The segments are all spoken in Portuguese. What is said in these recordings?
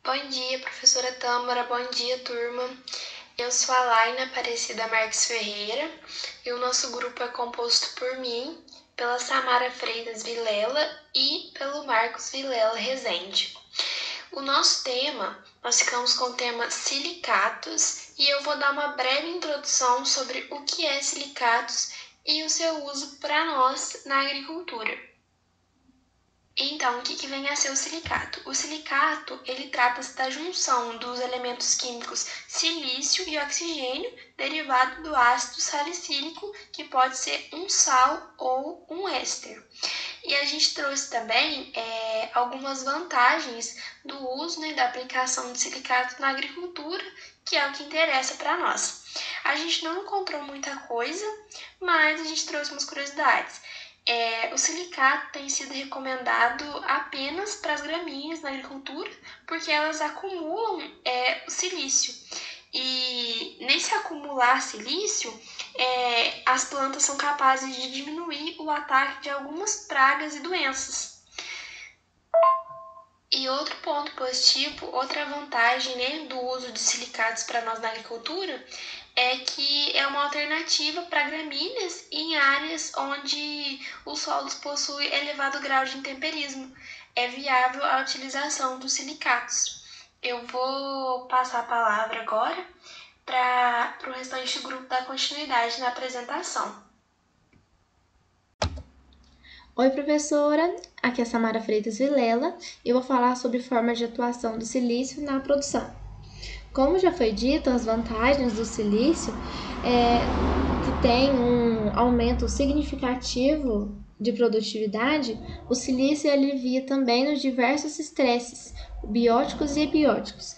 Bom dia, professora Tâmara. Bom dia, turma. Eu sou a Laina Aparecida Marques Ferreira e o nosso grupo é composto por mim, pela Samara Freitas Vilela e pelo Marcos Vilela Rezende. O nosso tema, nós ficamos com o tema silicatos e eu vou dar uma breve introdução sobre o que é silicatos e o seu uso para nós na agricultura. Então, o que vem a ser o silicato? O silicato, ele trata-se da junção dos elementos químicos silício e oxigênio derivado do ácido salicílico, que pode ser um sal ou um éster. E a gente trouxe também algumas vantagens do uso e da aplicação de silicato na agricultura, que é o que interessa para nós. A gente não encontrou muita coisa, mas a gente trouxe umas curiosidades. O silicato tem sido recomendado apenas para as gramíneas na agricultura, porque elas acumulam o silício. E nesse acumular silício, as plantas são capazes de diminuir o ataque de algumas pragas e doenças. E outro ponto positivo, outra vantagem do uso de silicatos para nós na agricultura é que é uma alternativa para gramíneas em áreas onde os solos possuem elevado grau de intemperismo. É viável a utilização dos silicatos. Eu vou passar a palavra agora para o restante do grupo dar continuidade na apresentação. Oi, professora, aqui é a Samara Freitas Vilela e eu vou falar sobre formas de atuação do silício na produção. Como já foi dito, as vantagens do silício é que tem um aumento significativo de produtividade. O silício alivia também nos diversos estresses bióticos e abióticos.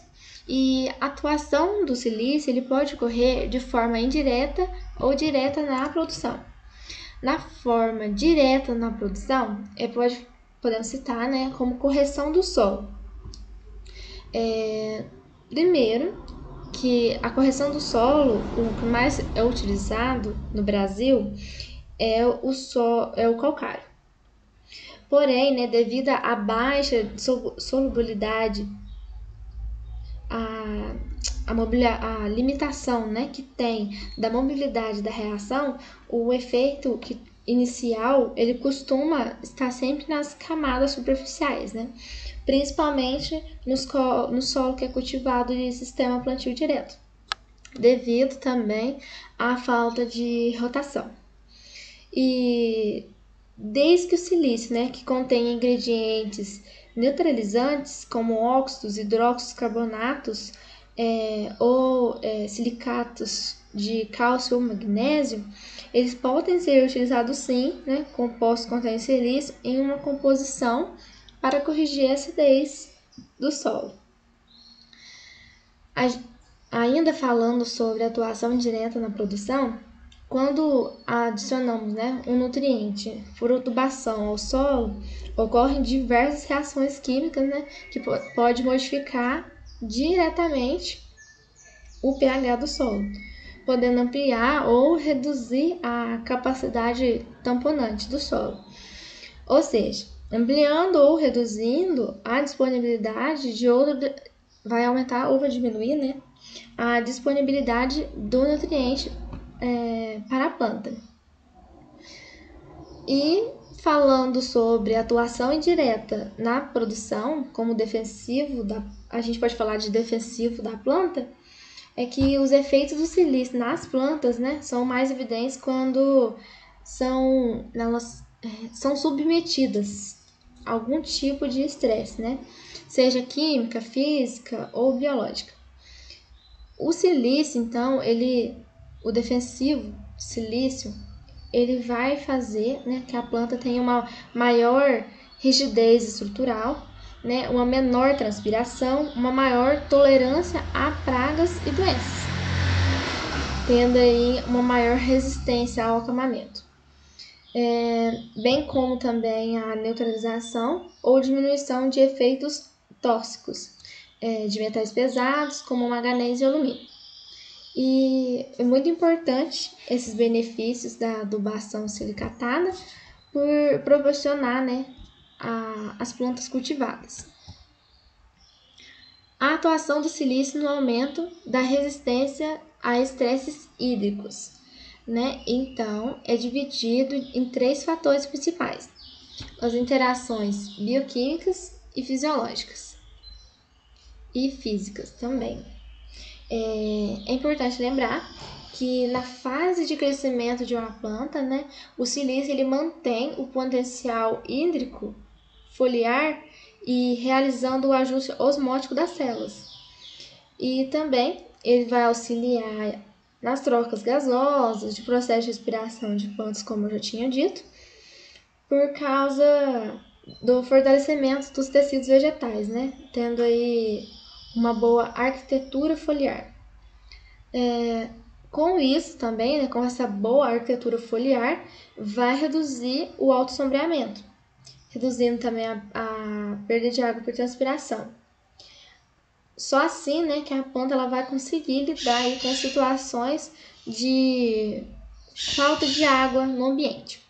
E a atuação do silício ele pode ocorrer de forma indireta ou direta na produção. Na forma direta na produção, podemos citar como correção do solo. Primeiro, que a correção do solo, o que mais é utilizado no Brasil, é o calcário. Porém, devido à baixa solubilidade, a limitação que tem da mobilidade da reação, o efeito inicial ele costuma estar sempre nas camadas superficiais, principalmente no solo que é cultivado de sistema plantio direto, devido também à falta de rotação. E desde que o silício, que contém ingredientes neutralizantes como óxidos, hidróxidos, carbonatos ou silicatos de cálcio ou magnésio, eles podem ser utilizados sim, compostos contém silício, em uma composição para corrigir a acidez do solo. Ainda falando sobre a atuação direta na produção, quando adicionamos um nutriente por adubação ao solo, ocorrem diversas reações químicas que pode modificar diretamente o pH do solo, podendo ampliar ou reduzir a capacidade tamponante do solo. Ou seja, ampliando ou reduzindo a disponibilidade de outro, vai aumentar ou vai diminuir a disponibilidade do nutriente para a planta. E falando sobre atuação indireta na produção, como defensivo, a gente pode falar de defensivo da planta, é que os efeitos do silício nas plantas são mais evidentes quando elas são submetidas a algum tipo de estresse, seja química, física ou biológica. O silício, então, o defensivo silício, ele vai fazer que a planta tenha uma maior rigidez estrutural, uma menor transpiração, uma maior tolerância a pragas e doenças, tendo aí uma maior resistência ao acamamento, bem como também a neutralização ou diminuição de efeitos tóxicos de metais pesados, como manganês e alumínio. E é muito importante esses benefícios da adubação silicatada por proporcionar as plantas cultivadas. a atuação do silício no aumento da resistência a estresses hídricos, né? Então, é dividido em 3 fatores principais: as interações bioquímicas e fisiológicas e físicas também. É importante lembrar que na fase de crescimento de uma planta, né, o silício ele mantém o potencial hídrico foliar e realizando o ajuste osmótico das células. E também ele vai auxiliar nas trocas gasosas, de processo de respiração de plantas, como eu já tinha dito, por causa do fortalecimento dos tecidos vegetais, né? Tendo aí uma boa arquitetura foliar. Com isso também, né, com essa boa arquitetura foliar, vai reduzir o autossombreamento, reduzindo também a perda de água por transpiração. Só assim, né, que a planta ela vai conseguir lidar aí com situações de falta de água no ambiente.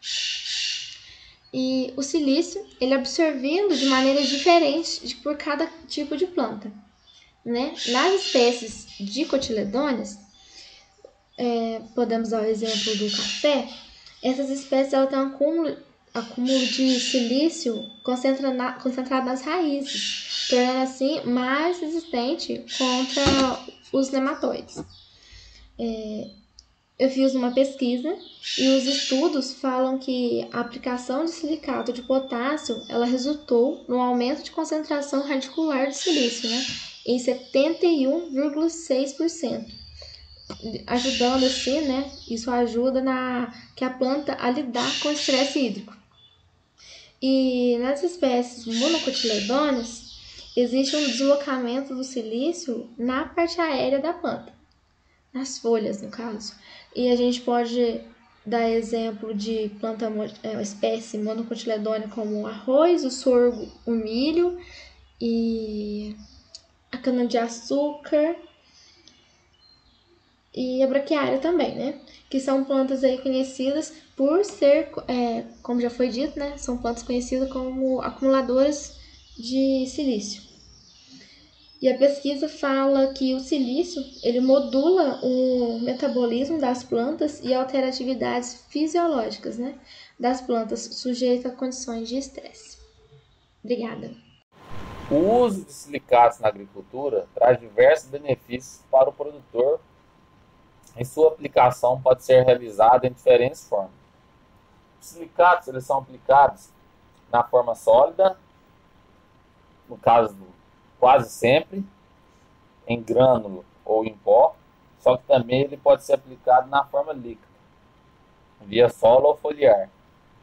E o silício, ele é absorvido de maneiras diferentes por cada tipo de planta, né? Nas espécies dicotiledôneas, podemos dar o exemplo do café, essas espécies elas têm um acúmulo de silício concentrado nas raízes, tornando assim mais resistente contra os nematóides. Eu fiz uma pesquisa e os estudos falam que a aplicação de silicato de potássio ela resultou no aumento de concentração radicular de silício, né, em 71,6%, ajudando assim, né, isso ajuda que a planta a lidar com o estresse hídrico. E nas espécies monocotiledôneas existe um deslocamento do silício na parte aérea da planta, nas folhas, no caso. E a gente pode dar exemplo de planta, espécie monocotiledônea como o arroz, o sorgo, o milho e a cana-de-açúcar e a braquiária também, né? Que são plantas aí conhecidas por ser, como já foi dito, né? São plantas conhecidas como acumuladoras de silício. E a pesquisa fala que o silício ele modula o metabolismo das plantas e altera atividades fisiológicas, né, das plantas sujeitas a condições de estresse. Obrigada. O uso de silicatos na agricultura traz diversos benefícios para o produtor e sua aplicação pode ser realizada em diferentes formas. Os silicatos eles são aplicados na forma sólida, no caso quase sempre, em grânulo ou em pó, só que também ele pode ser aplicado na forma líquida, via solo ou foliar.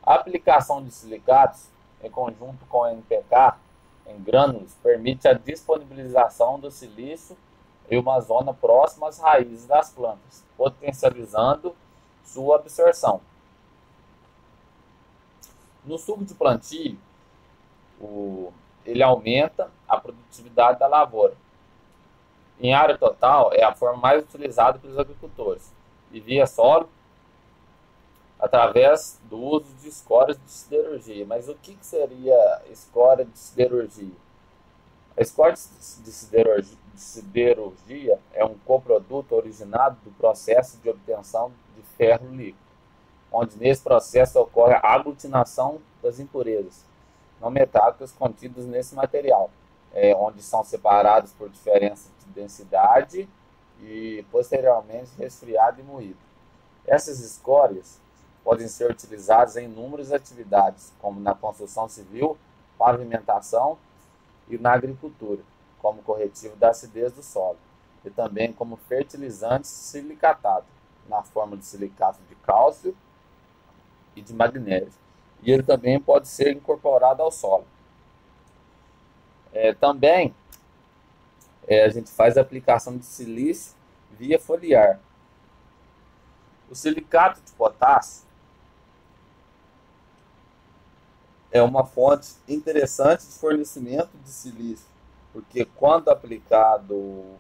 A aplicação de silicatos, em conjunto com o NPK, em grânulos, permite a disponibilização do silício em uma zona próxima às raízes das plantas, potencializando sua absorção. No suco de plantio, ele aumenta a produtividade da lavoura. Em área total, é a forma mais utilizada pelos agricultores. E via solo, através do uso de escórias de siderurgia. Mas o que seria escória de siderurgia? A escória de siderurgia é um coproduto originado do processo de obtenção de ferro líquido, onde nesse processo ocorre a aglutinação das impurezas não metálicas contidas nesse material, onde são separados por diferença de densidade e posteriormente resfriado e moído. Essas escórias podem ser utilizadas em inúmeras atividades, como na construção civil, pavimentação e na agricultura, como corretivo da acidez do solo, e também como fertilizante silicatado, na forma de silicato de cálcio e de magnésio. E ele também pode ser incorporado ao solo. Também a gente faz a aplicação de silício via foliar. O silicato de potássio é uma fonte interessante de fornecimento de silício, porque quando aplicado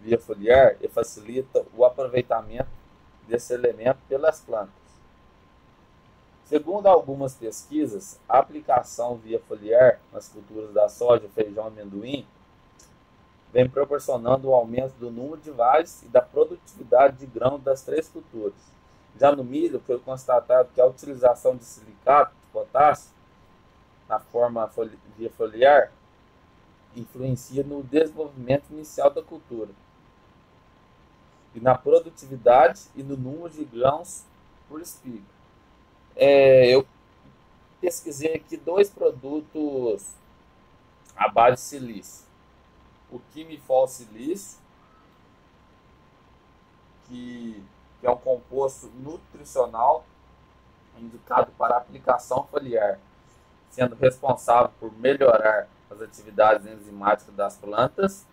via foliar, ele facilita o aproveitamento desse elemento pelas plantas. Segundo algumas pesquisas, a aplicação via foliar nas culturas da soja, feijão e amendoim vem proporcionando o aumento do número de vagens e da produtividade de grão das 3 culturas. Já no milho, foi constatado que a utilização de silicato de potássio na forma via foliar influencia no desenvolvimento inicial da cultura e na produtividade e no número de grãos por espiga. Eu pesquisei aqui 2 produtos à base de silício. O Quimifol silício, que é um composto nutricional indicado para aplicação foliar, sendo responsável por melhorar as atividades enzimáticas das plantas,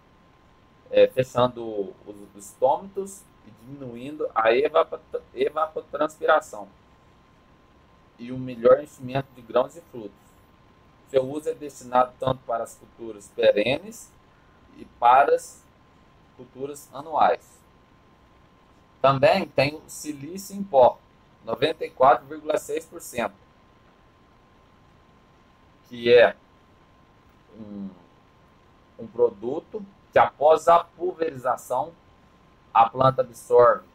fechando os estômatos e diminuindo a evapotranspiração e o melhor enchimento de grãos e frutos. Seu uso é destinado tanto para as culturas perenes e para as culturas anuais. Também tem o silício em pó, 94,6%, que é um produto que, após a pulverização, a planta absorve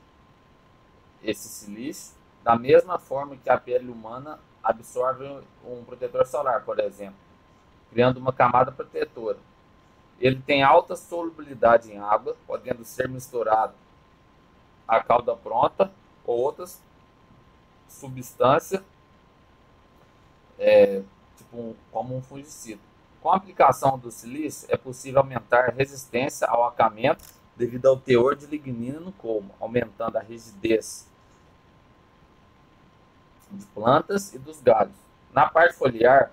esse silício da mesma forma que a pele humana absorve um protetor solar, por exemplo, criando uma camada protetora. Ele tem alta solubilidade em água, podendo ser misturado à calda pronta ou outras substâncias, como um fungicida. Com a aplicação do silício, é possível aumentar a resistência ao acamento devido ao teor de lignina no colmo, aumentando a rigidez de plantas e dos galhos. Na parte foliar,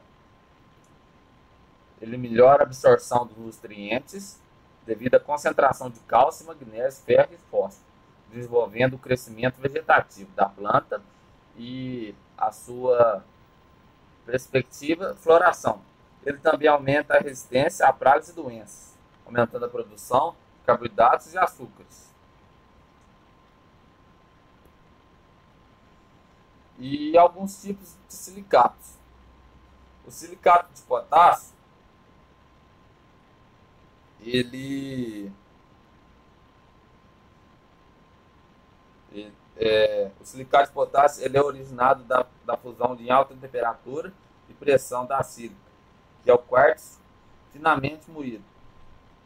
ele melhora a absorção dos nutrientes devido à concentração de cálcio, magnésio, ferro e fósforo, desenvolvendo o crescimento vegetativo da planta e a sua perspectiva floração. Ele também aumenta a resistência a pragas e doenças, aumentando a produção de carboidratos e açúcares. E alguns tipos de silicatos. O silicato de potássio, o silicato de potássio ele é originado da fusão em alta temperatura e pressão da sílica, que é o quartzo finamente moído,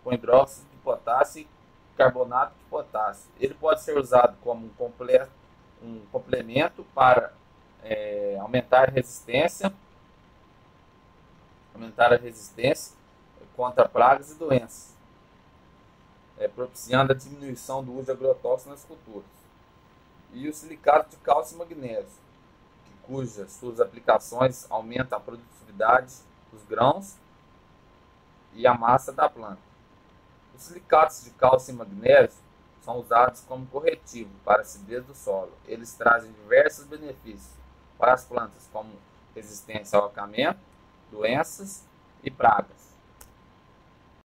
com hidróxido de potássio e carbonato de potássio. Ele pode ser usado como um complemento para aumentar a resistência contra pragas e doenças, propiciando a diminuição do uso de agrotóxicos nas culturas. E o silicato de cálcio e magnésio, cujas suas aplicações aumentam a produtividade dos grãos e a massa da planta. Os silicatos de cálcio e magnésio são usados como corretivo para a acidez do solo. Eles trazem diversos benefícios para as plantas, como resistência ao acamento, doenças e pragas.